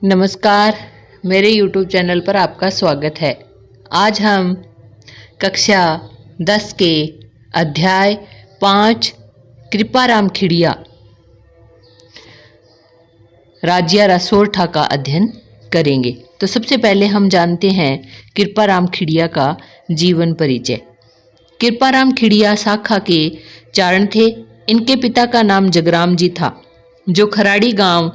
नमस्कार, मेरे YouTube channel पर आपका स्वागत है। आज हम कक्षा 10 के अध्याय 5 कृपाराम खिड़िया राज्या सोरठा का अध्ययन करेंगे। तो सबसे पहले हम जानते हैं कृपाराम खिड़िया का जीवन परिचय। कृपाराम खिड़िया शाखा के चारण थे। इनके पिता का नाम जगराम जी था, जो खराड़ी गांव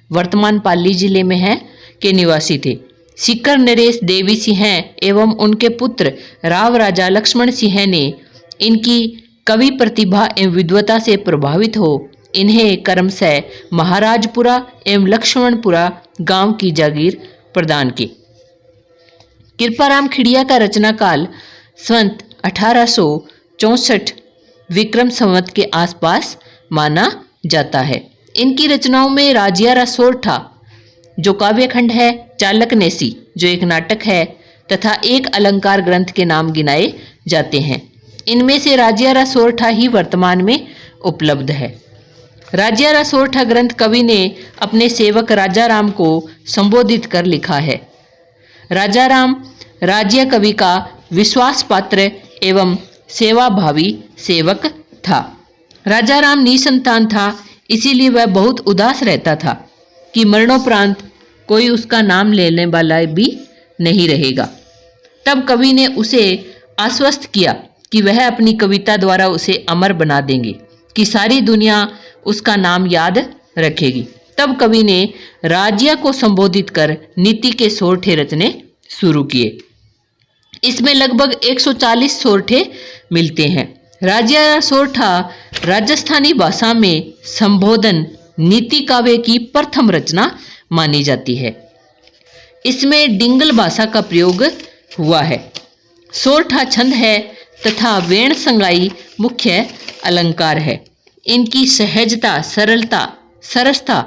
वर्तमान पाली जिले में है के निवासी थे। सीकर नरेश देवी सिंह एवं उनके पुत्र राव राजा लक्ष्मण सिंह ने इनकी कवि प्रतिभा एवं विद्वता से प्रभावित हो इन्हें क्रमशः महाराजपुरा एवं लक्ष्मणपुरा गांव की जागीर प्रदान की। कृपाराम खिड़िया का रचना काल संवत 1864 विक्रम संवत के आसपास माना जाता है। इनकी रचनाओं में राज्या सोरठा जो काव्यखंड है, चालकनेसी जो एक नाटक है तथा एक अलंकार ग्रंथ के नाम गिनाए जाते हैं। इनमें से राज्या सोरठा ही वर्तमान में उपलब्ध है। राज्या सोरठा ग्रंथ कवि ने अपने सेवक राजाराम को संबोधित कर लिखा है। राजाराम राज्य कवि का विश्वास पात्र एवं सेवाभावी सेवक था। राजाराम निसंतान था, इसीलिए वह बहुत उदास रहता था कि मरणोपरांत कोई उसका नाम लेने वाला भी नहीं रहेगा। तब कवि ने उसे आश्वस्त किया कि वह अपनी कविता द्वारा उसे अमर बना देंगे, कि सारी दुनिया उसका नाम याद रखेगी। तब कवि ने राज्य को संबोधित कर नीति के सोरठे रचने शुरू किए। इसमें लगभग 140 सोरठे मिलते हैं। राज्या सोरठा राजस्थानी भाषा में संबोधन नीति काव्य की प्रथम रचना मानी जाती है। इसमें डिंगल भाषा का प्रयोग हुआ है। सोरठा छंद है तथा वेण संगाई मुख्य अलंकार है। इनकी सहजता, सरलता, सरसता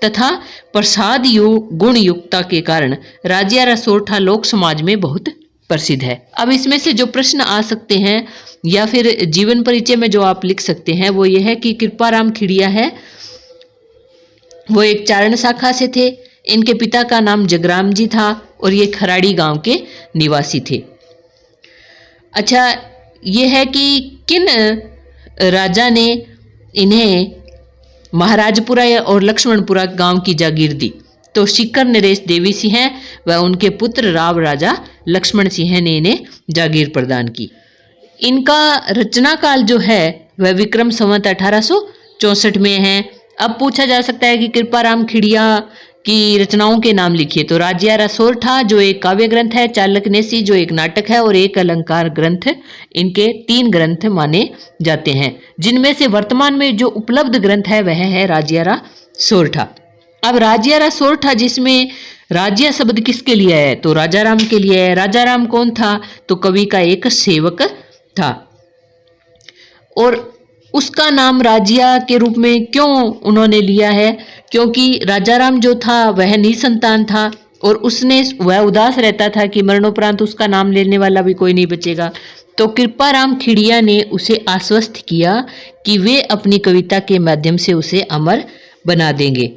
तथा प्रसाद गुण युक्ता के कारण राज्या सोरठा लोक समाज में बहुत प्रसिद्ध है। अब इसमें से जो प्रश्न आ सकते हैं या फिर जीवन परिचय में जो आप लिख सकते हैं वो ये है कि कृपाराम खिड़िया है वो एक चारण शाखा से थे। इनके पिता का नाम जगराम जी था और ये खराड़ी गांव के निवासी थे। अच्छा, ये है कि किन राजा ने इन्हें महाराजपुरा और लक्ष्मणपुरा गांव की जागीर दी। तो सीकर नरेश देवी सिंह व उनके पुत्र राव राजा लक्ष्मण सिंह ने इन्हें जागीर प्रदान की। इनका रचना काल जो है वह विक्रम संवत 1864 में है। अब पूछा जा सकता है कि कृपाराम खिड़िया की रचनाओं के नाम लिखिए। तो राज्या सोरठा जो एक काव्य ग्रंथ है, चालकनेसी जो एक नाटक है और एक अलंकार ग्रंथ, इनके 3 ग्रंथ माने जाते हैं, जिनमें से वर्तमान में जो उपलब्ध ग्रंथ है वह है राज्या सोरठा। अब राज्या सोरठा जिसमें राज्य शब्द किसके लिए है, तो राजाराम के लिए है। राजाराम कौन था, तो कवि का एक सेवक था। और उसका नाम राज्य के रूप में क्यों उन्होंने लिया है, क्योंकि राजाराम जो था वह निसंतान था और वह उदास रहता था कि मरणोपरांत उसका नाम लेने वाला भी कोई नहीं बचेगा। तो कृपाराम खिड़िया ने उसे आश्वस्त किया कि वे अपनी कविता के माध्यम से उसे अमर बना देंगे।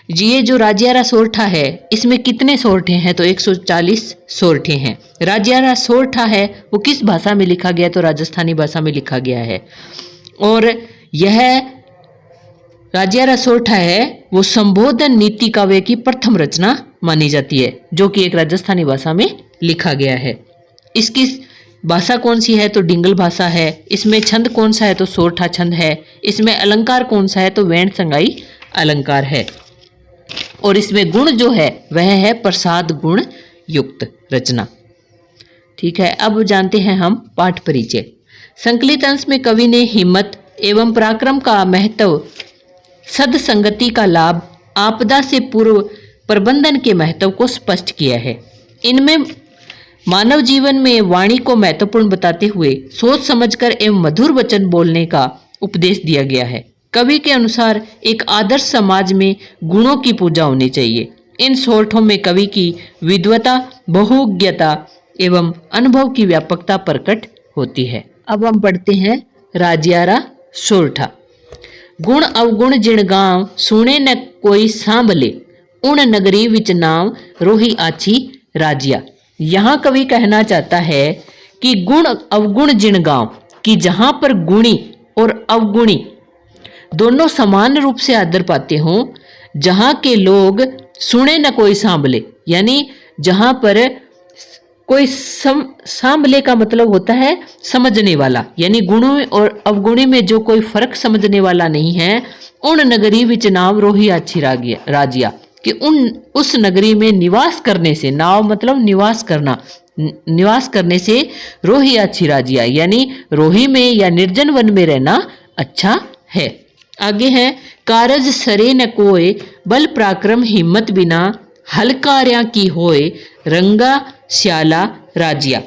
ये जो राज्या सोरठा है इसमें कितने सोरठे हैं, तो 140 सोरठे हैं। राज्या सोरठा है वो किस भाषा में लिखा गया, तो राजस्थानी भाषा में लिखा गया है। और यह राज्या सोरठा है वो संबोधन नीति काव्य की प्रथम रचना मानी जाती है, जो कि एक राजस्थानी भाषा में लिखा गया है। इसकी भाषा कौन सी है, तो डिंगल भाषा है। इसमें छंद कौन सा है, तो सोरठा छंद है। इसमें अलंकार कौन सा है, तो वेण संगाई अलंकार है। और इसमें गुण जो है वह है प्रसाद गुण युक्त रचना। ठीक है, अब जानते हैं हम पाठ परिचय। संकलित अंश में कवि ने हिम्मत एवं पराक्रम का महत्व, सदसंगति का लाभ, आपदा से पूर्व प्रबंधन के महत्व को स्पष्ट किया है। इनमें मानव जीवन में वाणी को महत्वपूर्ण बताते हुए सोच समझकर एवं मधुर वचन बोलने का उपदेश दिया गया है। कवि के अनुसार एक आदर्श समाज में गुणों की पूजा होनी चाहिए। इन सोरठों में कवि की विद्वता, बहुज्ञता एवं अनुभव की व्यापकता प्रकट होती है। अब हम पढ़ते हैं राज्या सोरठा। गुण अवगुण जिण गांव सुने न कोई सांभले, उन नगरी विच नाम रोही आछी राजिया। यहाँ कवि कहना चाहता है कि गुण अवगुण जिन गांव कि जहां पर गुणी और अवगुणी दोनों समान रूप से आदर पाते हों, जहां के लोग सुने न कोई सांभले, यानी जहां पर कोई सांभले का मतलब होता है समझने वाला, यानी गुणों और अवगुणी में जो कोई फर्क समझने वाला नहीं है। उन नगरी विच नाम रोही आछी राजिया कि उस नगरी में निवास करने से, नाव मतलब निवास करना, निवास करने से रोही आछी राजिया, यानी रोही में या निर्जन वन में रहना अच्छा है। आगे है कारज सरे न कोय बल पराक्रम हिम्मत बिना हलकार्या की होए रंगा श्याला राजिया।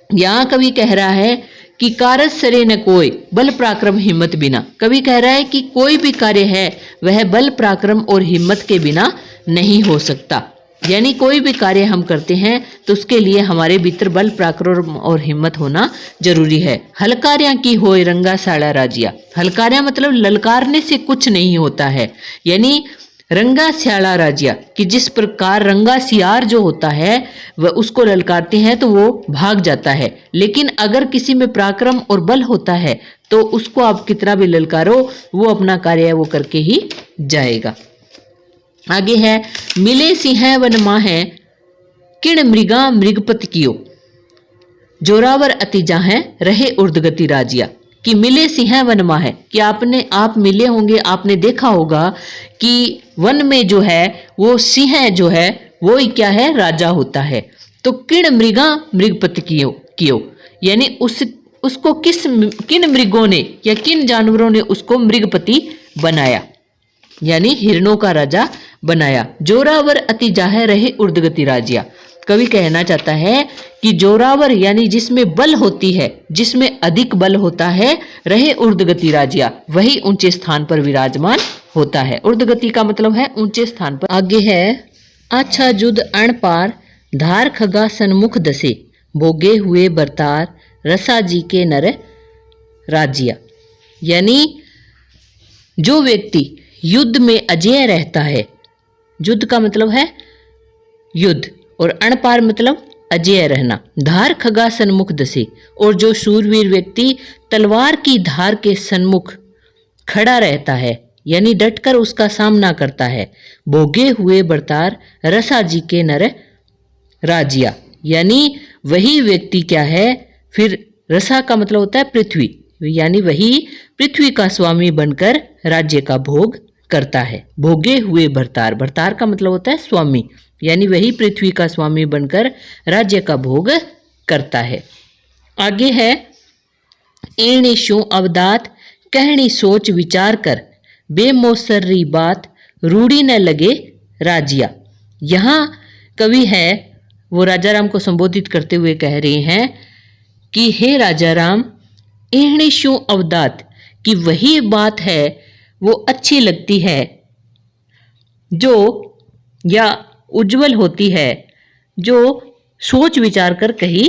यहाँ कवि कह रहा है कि कारज सरे न कोय बल पराक्रम हिम्मत बिना, कवि कह रहा है कि कोई भी कार्य है वह बल पराक्रम और हिम्मत के बिना नहीं हो सकता, यानी कोई भी कार्य हम करते हैं तो उसके लिए हमारे भीतर बल पराक्रम और हिम्मत होना जरूरी है। हलकार्या की होए रंगा साड़ा राजिया, हलकार्या मतलब ललकारने से कुछ नहीं होता है, यानी रंगा स्याला राजिया कि जिस प्रकार रंगा सियार जो होता है वह उसको ललकारते हैं तो वो भाग जाता है, लेकिन अगर किसी में पराक्रम और बल होता है तो उसको आप कितना भी ललकारो वो अपना कार्य वो करके ही जाएगा। आगे है मिले सिंह वन माहे किण मृगा मृगपति कियो जोरावर अति जाहे रहे उर्दगति राजिया। कि मिले सिंह वन माहे कि आप मिले होंगे, आपने देखा होगा कि वन में जो है वो सिंह जो है वो ही क्या है, राजा होता है। तो किण मृगा मृगपति कियो यानी उसको किन मृगों ने या किन जानवरों ने उसको मृगपति बनाया, यानी हिरणों का राजा बनाया। जोरावर अति जाहे रहे उर्दगति राजिया, कवि कहना चाहता है कि जोरावर यानी जिसमें बल होती है, जिसमें अधिक बल होता है, रहे उर्दगति राजिया वही ऊंचे स्थान पर विराजमान होता है। उर्दगति का मतलब है ऊंचे स्थान पर। आगे है अच्छा युद्ध अणपार धार खगा सन्मुख दसे भोगे हुए बरतार रसाजी के नर राजिया, यानी जो व्यक्ति युद्ध में अजेय रहता है, युद्ध का मतलब है युद्ध और अणपार मतलब अजेय रहना, धार खगा सन्मुख दसे और जो शूरवीर व्यक्ति तलवार की धार के सन्मुख खड़ा रहता है यानी डटकर उसका सामना करता है। भोगे हुए बरतार रसाजी के नर राजिया, यानी वही व्यक्ति क्या है, फिर रसा का मतलब होता है पृथ्वी, यानी वही पृथ्वी का स्वामी बनकर राज्य का भोग करता है। भोगे हुए भरतार, भरतार का मतलब होता है स्वामी, यानी वही पृथ्वी का स्वामी बनकर राज्य का भोग करता है। आगे है एणे शो अवदात कहनी सोच विचार कर बेमोसर्री बात रूढ़ी न लगे राजिया। यहाँ कवि है वो राजा राम को संबोधित करते हुए कह रहे हैं कि हे राजा राम, एणे शो अवदात कि वही बात है वो अच्छी लगती है जो या उज्जवल होती है जो सोच विचार कर कही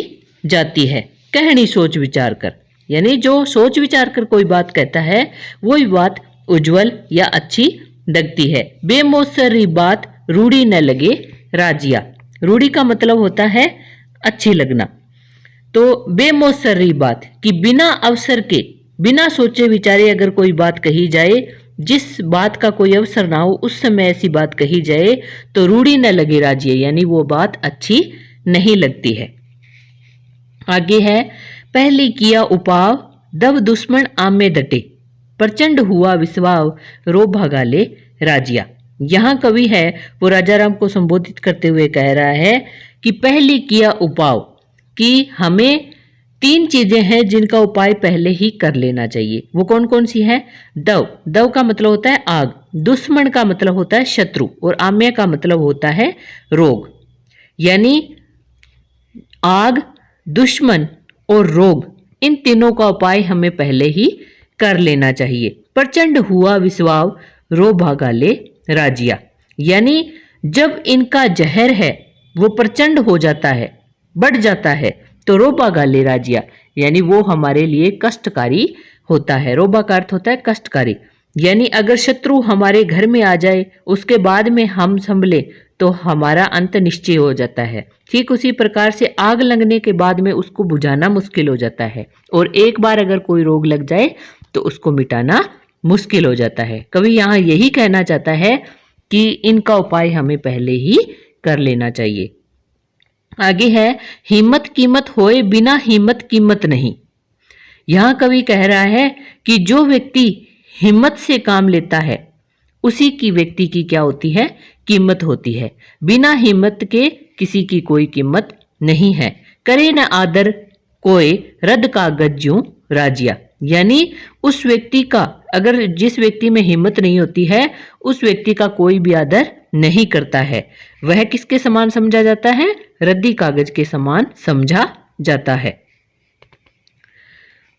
जाती है। कहनी सोच विचार कर यानी जो सोच विचार कर कोई बात कहता है वही बात उज्जवल या अच्छी लगती है। बेमोसरी बात रूढ़ी न लगे राजिया, रूढ़ी का मतलब होता है अच्छी लगना। तो बेमोसरी बात कि बिना अवसर के बिना सोचे विचारे अगर कोई बात कही जाए, जिस बात का कोई अवसर ना हो उस समय ऐसी बात कही जाए तो रूढ़ी न लगे राजिया, यानी वो बात अच्छी नहीं लगती है। आगे है पहली किया उपाव दब दुश्मन आमे डटे प्रचंड हुआ विश्वाव रो भागाले राजिया। यहाँ कवि है वो राजा राम को संबोधित करते हुए कह रहा है कि पहली किया उपाव कि हमें 3 चीजें हैं जिनका उपाय पहले ही कर लेना चाहिए। वो कौन कौन सी है? दव, दव का मतलब होता है आग, दुश्मन का मतलब होता है शत्रु और आम्य का मतलब होता है रोग। यानी आग, दुश्मन और रोग, इन तीनों का उपाय हमें पहले ही कर लेना चाहिए। प्रचंड हुआ विश्वाव रो भागाले राजिया, यानी जब इनका जहर है वो प्रचंड हो जाता है, बढ़ जाता है तो रोबा गाले राजिया, यानी वो हमारे लिए कष्टकारी होता है। रोबा का अर्थ होता है कष्टकारी, यानी अगर शत्रु हमारे घर में आ जाए, उसके बाद में हम संभले तो हमारा अंत निश्चय हो जाता है। ठीक उसी प्रकार से आग लगने के बाद में उसको बुझाना मुश्किल हो जाता है, और एक बार अगर कोई रोग लग जाए तो उसको मिटाना मुश्किल हो जाता है। कवि यहाँ यही कहना चाहता है कि इनका उपाय हमें पहले ही कर लेना चाहिए। आगे है, हिम्मत कीमत होए बिना हिम्मत कीमत नहीं। यहाँ कवि कह रहा है कि जो व्यक्ति हिम्मत से काम लेता है उसी की व्यक्ति की क्या होती है, कीमत होती है। बिना हिम्मत के किसी की कोई कीमत नहीं है। करे न आदर कोई रद्द कागज ज्यों राजिया। यानी उस व्यक्ति का, अगर जिस व्यक्ति में हिम्मत नहीं होती है उस व्यक्ति का कोई भी आदर नहीं करता है। वह किसके समान समझा जाता है, रद्दी कागज के समान समझा जाता है।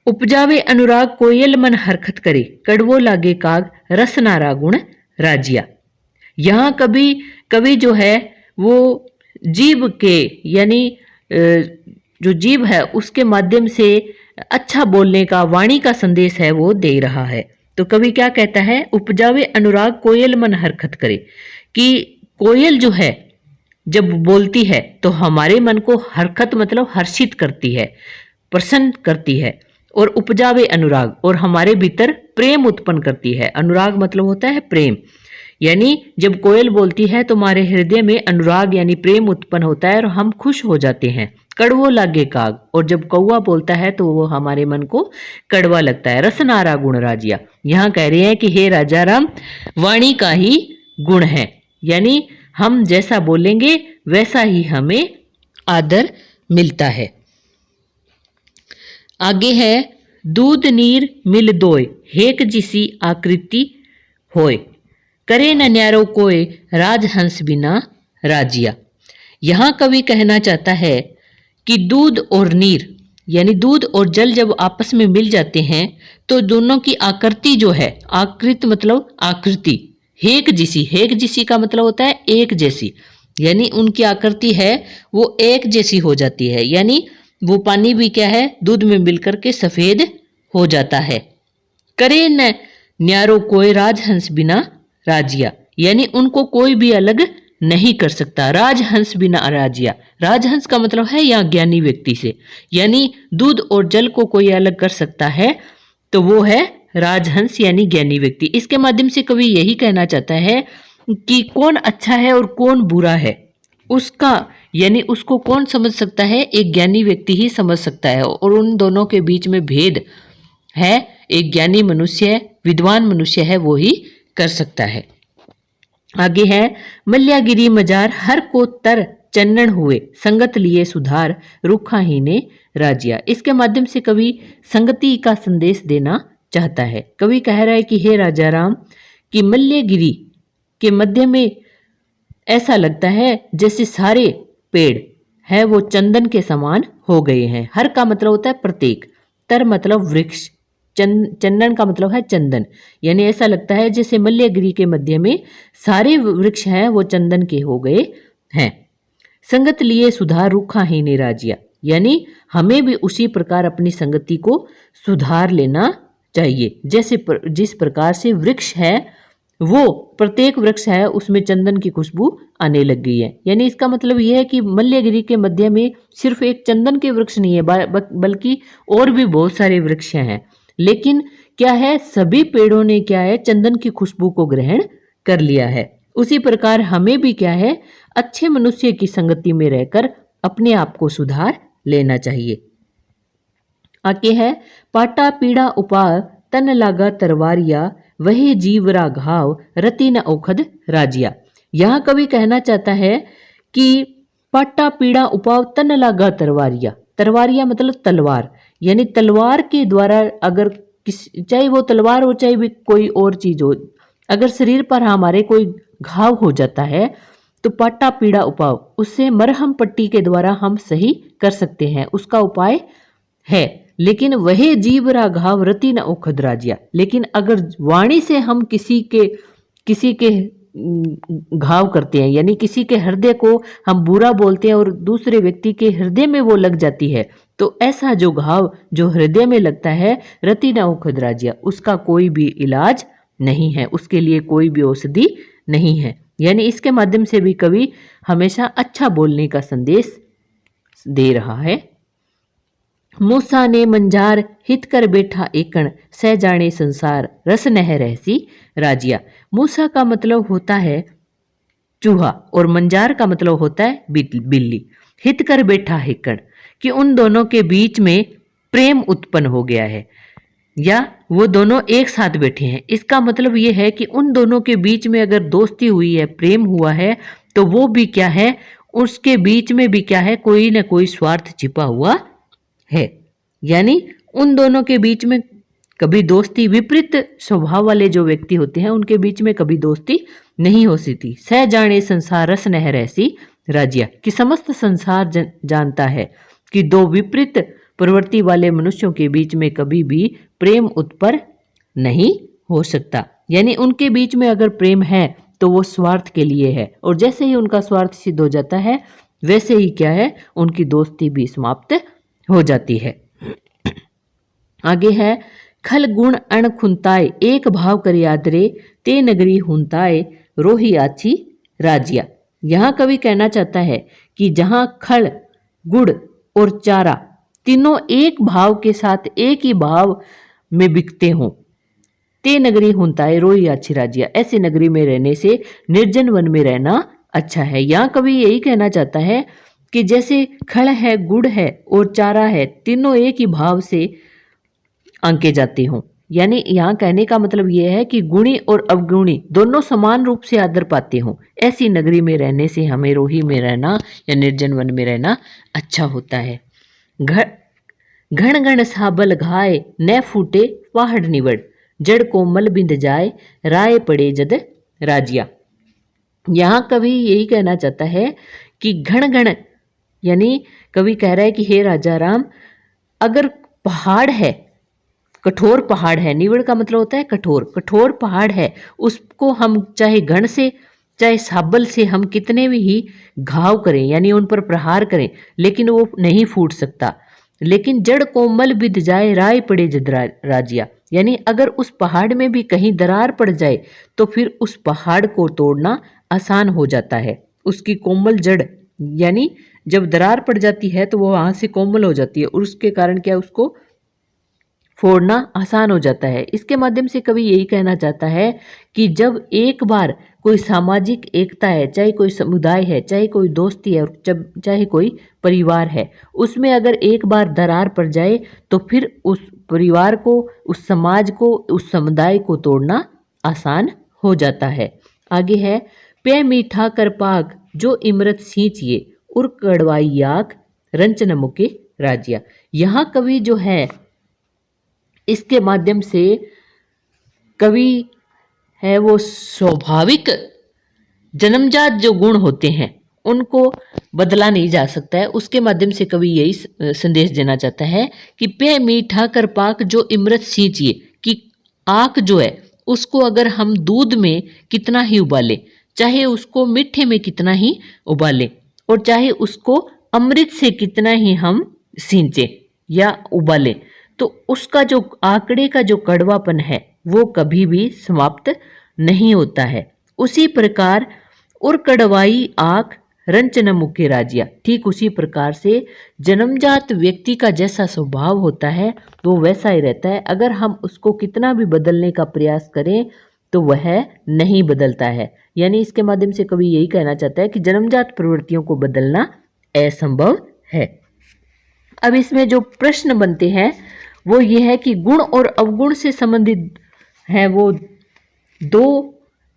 उपजावे अनुराग कोयल मन हरकत करे, कड़वो लागे काग रस नारा गुण राजिया। यहाँ कवि जो है वो जीभ के, यानी जो जीभ है उसके माध्यम से अच्छा बोलने का, वाणी का संदेश है वो दे रहा है। तो कवि क्या कहता है, उपजावे अनुराग कोयल मन हरकत करे, कि कोयल जो है जब बोलती है तो हमारे मन को हरकत मतलब हर्षित करती है, प्रसन्न करती है। और उपजावे अनुराग, और हमारे भीतर प्रेम उत्पन्न करती है। अनुराग मतलब होता है प्रेम, यानी जब कोयल बोलती है तो हमारे हृदय में अनुराग यानी प्रेम उत्पन्न होता है और हम खुश हो जाते हैं। कड़वो लागे काग, और जब कौवा बोलता है तो वो हमारे मन को कड़वा लगता है। रसनारा गुण राजिया, यहाँ कह रहे हैं कि हे राजा राम, वाणी का ही गुण है, यानी हम जैसा बोलेंगे वैसा ही हमें आदर मिलता है। आगे है, दूध नीर मिल दोय हेक जिसी आकृति होय, करे न न्यारो कोय राजहंस बिना राजिया। यहाँ कवि कहना चाहता है कि दूध और नीर यानी दूध और जल जब आपस में मिल जाते हैं तो दोनों की आकृति जो है, आकृति मतलब आकृति, हेक जिसी का मतलब होता है एक जैसी, यानी उनकी आकृति है वो एक जैसी हो जाती है। यानी वो पानी भी क्या है, दूध में मिलकर के सफेद हो जाता है। करे न न्यारो कोई राजहंस बिना राजिया, यानी उनको कोई भी अलग नहीं कर सकता। राजहंस बिना राजिया, राजहंस का मतलब है यहाँ ज्ञानी व्यक्ति से, यानी दूध और जल को कोई अलग कर सकता है तो वो है राजहंस यानी ज्ञानी व्यक्ति। इसके माध्यम से कवि यही कहना चाहता है कि कौन अच्छा है और कौन बुरा है, उसका यानी उसको कौन समझ सकता है, एक ज्ञानी व्यक्ति ही समझ सकता है। और उन दोनों के बीच में भेद है, एक ज्ञानी मनुष्य, विद्वान मनुष्य है, वो ही कर सकता है। आगे है, मल्यागिरी मजार हर को तर चन्नन हुए संगत लिए सुधार रुखा ही ने राजिया। इसके माध्यम से कवि संगति का संदेश देना चाहता है। कवि कह रहा है कि हे राजा राम, कि मल्यगिरी के मध्य में ऐसा लगता है जैसे सारे पेड़ है वो चंदन के समान हो गए हैं। हर का मतलब होता है प्रत्येक, तर मतलब वृक्ष, चंदन का मतलब है चंदन, यानी ऐसा लगता है जैसे मल्यगिरी के मध्य में सारे वृक्ष हैं वो चंदन के हो गए हैं। संगत लिए सुधार रूखा ही ने राजिया, यानी हमें भी उसी प्रकार अपनी संगति को सुधार लेना चाहिए। जैसे जिस प्रकार से वृक्ष है वो प्रत्येक वृक्ष है उसमें चंदन की खुशबू आने लग गई है। यानी इसका मतलब यह है कि मल्यगिरी के मध्य में सिर्फ एक चंदन के वृक्ष नहीं है बल्कि और भी बहुत सारे वृक्ष हैं, लेकिन क्या है, सभी पेड़ों ने क्या है, चंदन की खुशबू को ग्रहण कर लिया है। उसी प्रकार हमें भी क्या है, अच्छे मनुष्य की संगति में रहकर अपने आप को सुधार लेना चाहिए। आगे है, पाटा पीड़ा उपा तन लागा तरवारिया वही जीवरा घाव रति न औखद राजिया। यहाँ कवि कहना चाहता है कि पाटा पीड़ा उपाव तन लागा तरवारिया, तरवारिया मतलब तलवार, यानी तलवार के द्वारा अगर चाहे वो तलवार हो चाहे भी कोई और चीज हो, अगर शरीर पर हमारे कोई घाव हो जाता है तो पाटा पीड़ा उपाव, उससे मरहम पट्टी के द्वारा हम सही कर सकते हैं, उसका उपाय है। लेकिन वही जीवरा घाव रति न औखद राजिया, लेकिन अगर वाणी से हम किसी के घाव करते हैं, यानी किसी के हृदय को हम बुरा बोलते हैं और दूसरे व्यक्ति के हृदय में वो लग जाती है, तो ऐसा जो घाव जो हृदय में लगता है रति न औखद राजिया, उसका कोई भी इलाज नहीं है, उसके लिए कोई भी औषधि नहीं है। यानी इसके माध्यम से भी कवि हमेशा अच्छा बोलने का संदेश दे रहा है। मूसा ने मंजार हित कर बैठा एकण, सह जाने संसार रस नह रहसी राजिया। मूसा का मतलब होता है चूहा और मंजार का मतलब होता है बिल्ली। हित कर बैठा एकण कि उन दोनों के बीच में प्रेम उत्पन्न हो गया है या वो दोनों एक साथ बैठे हैं। इसका मतलब ये है कि उन दोनों के बीच में अगर दोस्ती हुई है, प्रेम हुआ है, तो वो भी क्या है, उसके बीच में भी क्या है, कोई ना कोई स्वार्थ छिपा हुआ है। यानी उन दोनों के बीच में कभी दोस्ती, विपरीत स्वभाव वाले जो व्यक्ति होते हैं उनके बीच में कभी दोस्ती नहीं हो सकती। सह जाने संसार रस नह रहसी राजिया कि समस्त संसार जानता है कि दो विपरीत प्रवृत्ति वाले मनुष्यों के बीच में कभी भी प्रेम उत्पन्न नहीं हो सकता। यानी उनके बीच में अगर प्रेम है तो वो स्वार्थ के लिए है, और जैसे ही उनका स्वार्थ सिद्ध हो जाता है वैसे ही क्या है, उनकी दोस्ती भी समाप्त हो जाती है। आगे है खल गुण अण खुंताए एक भाव कर यादरे ते नगरी हुंताए रोही आछी राजिया। यहाँ कवि कहना चाहता है कि जहाँ खल, गुड़ और चारा तीनों एक भाव के साथ एक ही भाव में बिकते हों, ते नगरी हुंताए रोही आछी राजिया, ऐसी नगरी में रहने से निर्जन वन में रहना अच्छा है। यहाँ कवि यही कहना चाहता है कि जैसे खल है, गुड़ है और चारा है, तीनों एक ही भाव से आंके जाते हों। यानी यहाँ कहने का मतलब यह है कि गुणी और अवगुणी दोनों समान रूप से आदर पाते हों, ऐसी नगरी में रहने से हमें रोही में रहना या निर्जन वन में रहना अच्छा होता है। घण घण साबल घाय न फूटे पहाड़ निवड़, जड़ कोमल बिंद जाए राय पड़े जद राजिया। यहाँ कवि यही कहना चाहता है कि घण घण, यानी कवि कह रहा है कि हे राजा राम, अगर पहाड़ है, कठोर पहाड़ है, निवड़ का मतलब होता है कठोर, कठोर पहाड़ है, उसको हम चाहे घण से चाहे साबल से हम कितने भी ही घाव करें यानी उन पर प्रहार करें, लेकिन वो नहीं फूट सकता। लेकिन जड़ कोमल बिध जाए राय पड़े जद राजिया, यानी अगर उस पहाड़ में भी कहीं दरार पड़ जाए तो फिर उस पहाड़ को तोड़ना आसान हो जाता है। उसकी कोमल जड़, यानी जब दरार पड़ जाती है तो वो वहां से कोमल हो जाती है और उसके कारण क्या, उसको फोड़ना आसान हो जाता है। इसके माध्यम से कवि यही कहना चाहता है कि जब एक बार कोई सामाजिक एकता है, चाहे कोई समुदाय है, चाहे कोई दोस्ती है और चाहे कोई परिवार है, उसमें अगर एक बार दरार पड़ जाए तो फिर उस परिवार को, उस समाज को, उस समुदाय को तोड़ना आसान हो जाता है। आगे है पे मीठा कर पाक जो इमरत सींचिए उर कड़वाई याक रंच न मुके राजिया। यहाँ कवि जो है इसके माध्यम से कवि है वो स्वाभाविक जन्मजात जो गुण होते हैं उनको बदला नहीं जा सकता है। उसके माध्यम से कवि यही संदेश देना चाहता है कि पे मीठा कर पाक जो इमरत सींचिए, कि आक जो है उसको अगर हम दूध में कितना ही उबालें, चाहे उसको मीठे में कितना ही उबालें और चाहे उसको अमृत से कितना ही हम सींचें या उबालें, तो उसका जो आंकड़े का जो कड़वापन है वो कभी भी समाप्त नहीं होता है। उसी प्रकार उर कड़वाई आंख रंच न मुके राजिया, ठीक उसी प्रकार से जन्मजात व्यक्ति का जैसा स्वभाव होता है वो वैसा ही रहता है। अगर हम उसको कितना भी बदलने का प्रयास करें तो वह नहीं बदलता है। यानी इसके माध्यम से कवि यही कहना चाहता है कि जन्मजात प्रवृत्तियों को बदलना असंभव है। अब इसमें जो प्रश्न बनते हैं वो ये है कि गुण और अवगुण से संबंधित है वो दो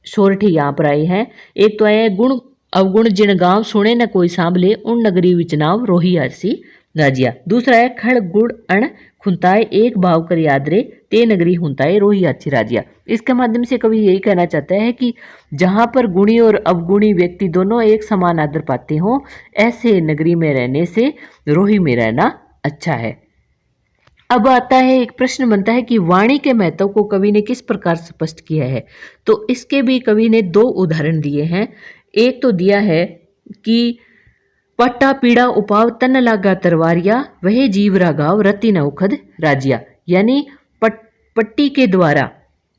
सोरठी यहाँ पर आई हैं। एक तो है गुण अवगुण जिन गांव सुने न कोई सांभले उन नगरी विच नाम रोही आरसी राजिया। दूसरा है खड़ गुड़ अण खुंताए एक भाव कर यादरे ते नगरी हुंताए रोही आची राजिया। इसके माध्यम से कवि यही कहना चाहता है कि जहाँ पर गुणी और अवगुणी व्यक्ति दोनों एक समान आदर पाते हों, ऐसे नगरी में रहने से रोही में रहना अच्छा है। अब आता है एक प्रश्न बनता है कि वाणी के महत्व को कवि ने किस प्रकार स्पष्ट किया है। तो इसके भी कवि ने दो उदाहरण दिए हैं। एक तो दिया है कि पट्टा पीड़ा उपाव तन लागा तरवारिया वह जीव रागाव रति न उखद राजिया, यानी पट्टी के द्वारा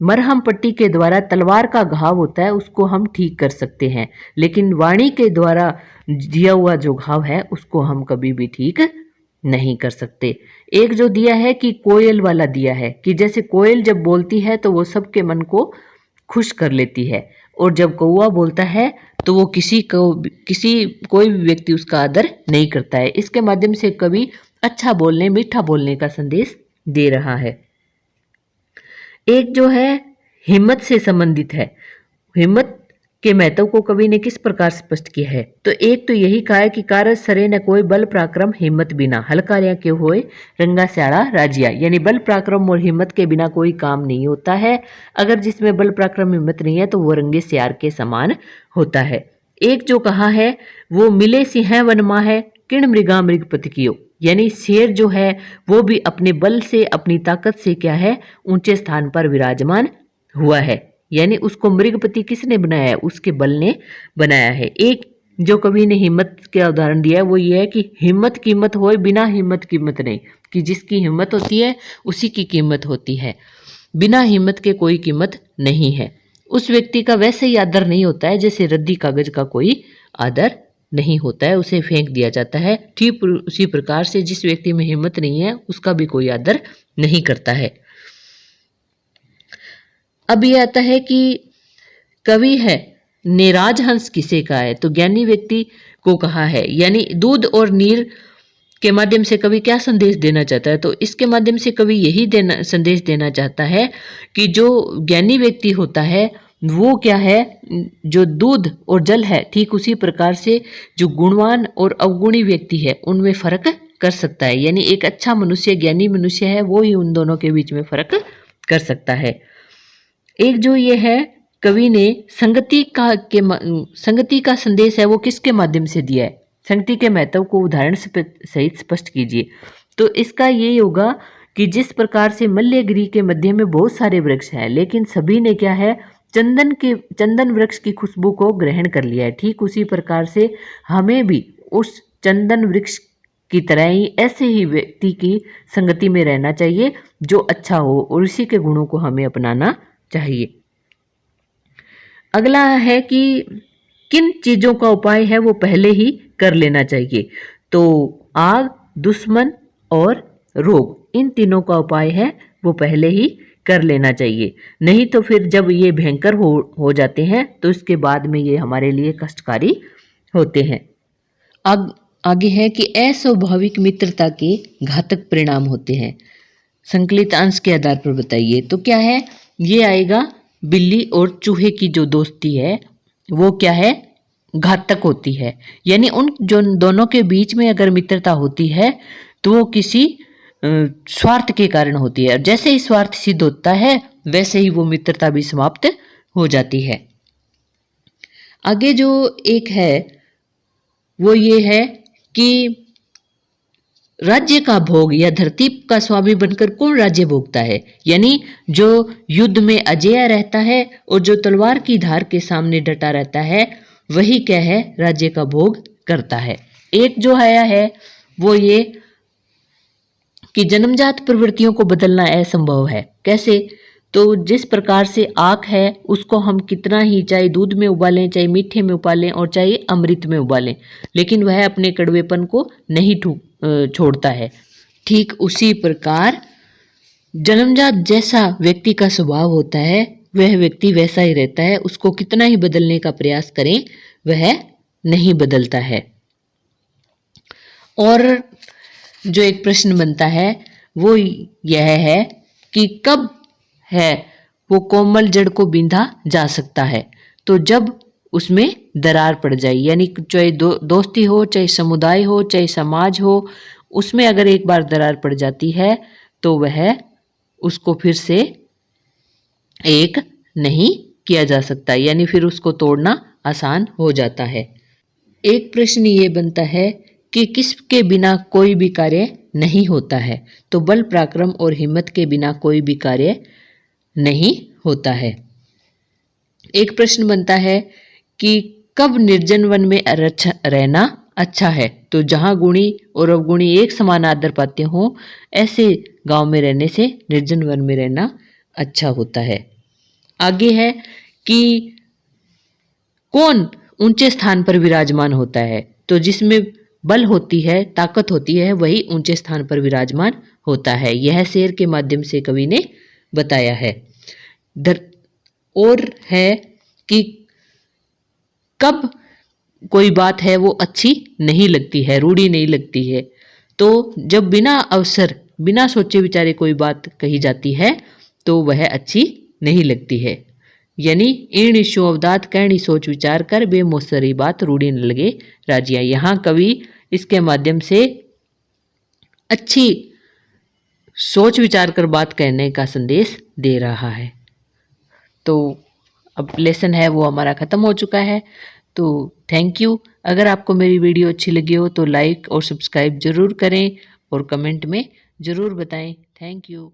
मरहम पट्टी के द्वारा तलवार का घाव होता है उसको हम ठीक कर सकते हैं, लेकिन वाणी के द्वारा दिया हुआ जो घाव है उसको हम कभी भी ठीक नहीं कर सकते। एक जो दिया है कि कोयल वाला दिया है कि जैसे कोयल जब बोलती है तो वो सबके मन को खुश कर लेती है, और जब कौवा बोलता है तो वो कोई भी व्यक्ति उसका आदर नहीं करता है। इसके माध्यम से कवि अच्छा बोलने, मीठा बोलने का संदेश दे रहा है। एक जो है हिम्मत से संबंधित है। हिम्मत के महत्व को कवि ने किस प्रकार स्पष्ट किया है? तो एक तो यही कहा है कि कारज सरे न कोई बल पराक्रम हिम्मत बिना, हलकारियां के होए रंगा स्याड़ा राजिया, यानी बल पराक्रम और हिम्मत के बिना कोई काम नहीं होता है। अगर जिसमें बल पराक्रम हिम्मत नहीं है तो वो रंगे स्यार के समान होता है। एक जो कहा है वो मिले सिंह वनमा है किण मृगा मृगपति कियो, यानी शेर जो है वो भी अपने बल से, अपनी ताकत से क्या है, ऊंचे स्थान पर विराजमान हुआ है, यानी उसको मृगपति किसने बनाया है? उसके बल ने बनाया है। एक जो कवि ने हिम्मत का उदाहरण दिया है वो ये है कि हिम्मत कीमत होए बिना हिम्मत कीमत नहीं, कि जिसकी हिम्मत होती है उसी की कीमत होती है, बिना हिम्मत के कोई कीमत नहीं है। उस व्यक्ति का वैसे ही आदर नहीं होता है जैसे रद्दी कागज का कोई आदर नहीं होता है, उसे फेंक दिया जाता है। ठीक उसी प्रकार से जिस व्यक्ति में हिम्मत नहीं है उसका भी कोई आदर नहीं करता है। अब ये आता है कि कवि है निराज हंस किसे का है? तो ज्ञानी व्यक्ति को कहा है, यानी दूध और नीर के माध्यम से कवि क्या संदेश देना चाहता है? तो इसके माध्यम से कवि यही संदेश देना चाहता है कि जो ज्ञानी व्यक्ति होता है वो क्या है, जो दूध और जल है ठीक उसी प्रकार से जो गुणवान और अवगुणी व्यक्ति है उनमें फर्क कर सकता है, यानी एक अच्छा मनुष्य, ज्ञानी मनुष्य है वो ही उन दोनों के बीच में फर्क कर सकता है। एक जो ये है कवि ने संगति का संदेश है वो किसके माध्यम से दिया है? संगति के महत्व को उदाहरण सहित स्पष्ट कीजिए। तो इसका ये होगा कि जिस प्रकार से मल्यगिरी के मध्य में बहुत सारे वृक्ष हैं लेकिन सभी ने क्या है, चंदन वृक्ष की खुशबू को ग्रहण कर लिया है, ठीक उसी प्रकार से हमें भी उस चंदन वृक्ष की तरह ही ऐसे ही व्यक्ति की संगति में रहना चाहिए जो अच्छा हो और उसी के गुणों को हमें अपनाना चाहिए। अगला है कि किन चीजों का उपाय है वो पहले ही कर लेना चाहिए। तो आग, दुश्मन और रोग, इन तीनों का उपाय है वो पहले ही कर लेना चाहिए, नहीं तो फिर जब ये भयंकर हो जाते हैं तो इसके बाद में ये हमारे लिए कष्टकारी होते हैं। अब आगे है कि अस्वाभाविक मित्रता के घातक परिणाम होते हैं। संकलित अंश के आधार पर बताइए। तो क्या है, ये आएगा बिल्ली और चूहे की जो दोस्ती है वो क्या है, घातक होती है, यानी उन जो दोनों के बीच में अगर मित्रता होती है तो वो किसी स्वार्थ के कारण होती है, और जैसे ही स्वार्थ सिद्ध होता है वैसे ही वो मित्रता भी समाप्त हो जाती है। आगे जो एक है वो ये है कि राज्य का भोग या धरती का स्वामी बनकर कौन राज्य भोगता है, यानी जो युद्ध में अजेय रहता है और जो तलवार की धार के सामने डटा रहता है वही क्या है, राज्य का भोग करता है। एक जो आया है वो ये कि जन्मजात प्रवृत्तियों को बदलना असंभव है। कैसे? तो जिस प्रकार से आँख है उसको हम कितना ही चाहे दूध में उबालें, चाहे मीठे में उबालें और चाहे अमृत में उबालें, लेकिन वह अपने कड़वेपन को नहीं छोड़ता है। ठीक उसी प्रकार जन्मजात जैसा व्यक्ति का स्वभाव होता है वह व्यक्ति वैसा ही रहता है, उसको कितना ही बदलने का प्रयास करें वह नहीं बदलता है। और जो एक प्रश्न बनता है वो यह है कि कब है वो कोमल जड़ को बींधा जा सकता है? तो जब उसमें दरार पड़ जाए, यानी चाहे दोस्ती हो, चाहे समुदाय हो, चाहे समाज हो, उसमें अगर एक बार दरार पड़ जाती है तो वह उसको फिर से एक नहीं किया जा सकता, यानी फिर उसको तोड़ना आसान हो जाता है। एक प्रश्न ये बनता है कि किसके बिना कोई भी कार्य नहीं होता है? तो बल, पराक्रम और हिम्मत के बिना कोई भी कार्य नहीं होता है। एक प्रश्न बनता है कि कब निर्जन वन में रहना अच्छा है? तो जहाँ गुणी और अवगुणी एक समान आदर पाते हों ऐसे गांव में रहने से निर्जन वन में रहना अच्छा होता है। आगे है कि कौन ऊंचे स्थान पर विराजमान होता है, तो जिसमें बल होती है, ताकत होती है, वही ऊंचे स्थान पर विराजमान होता है। यह शेर के माध्यम से कवि ने बताया है। और है कि कब कोई बात है वो अच्छी नहीं लगती है, रूढ़ी नहीं लगती है, तो जब बिना अवसर, बिना सोचे विचारे कोई बात कही जाती है तो वह अच्छी नहीं लगती है। यानी ईण शो अवदात कहनी सोच विचार कर, बेमोसरी बात रूढ़ी न लगे राजिया। यहाँ कवि इसके माध्यम से अच्छी सोच विचार कर बात कहने का संदेश दे रहा है। तो अब लेसन है वो हमारा ख़त्म हो चुका है। तो थैंक यू। अगर आपको मेरी वीडियो अच्छी लगी हो तो लाइक और सब्सक्राइब ज़रूर करें और कमेंट में ज़रूर बताएं। Thank you.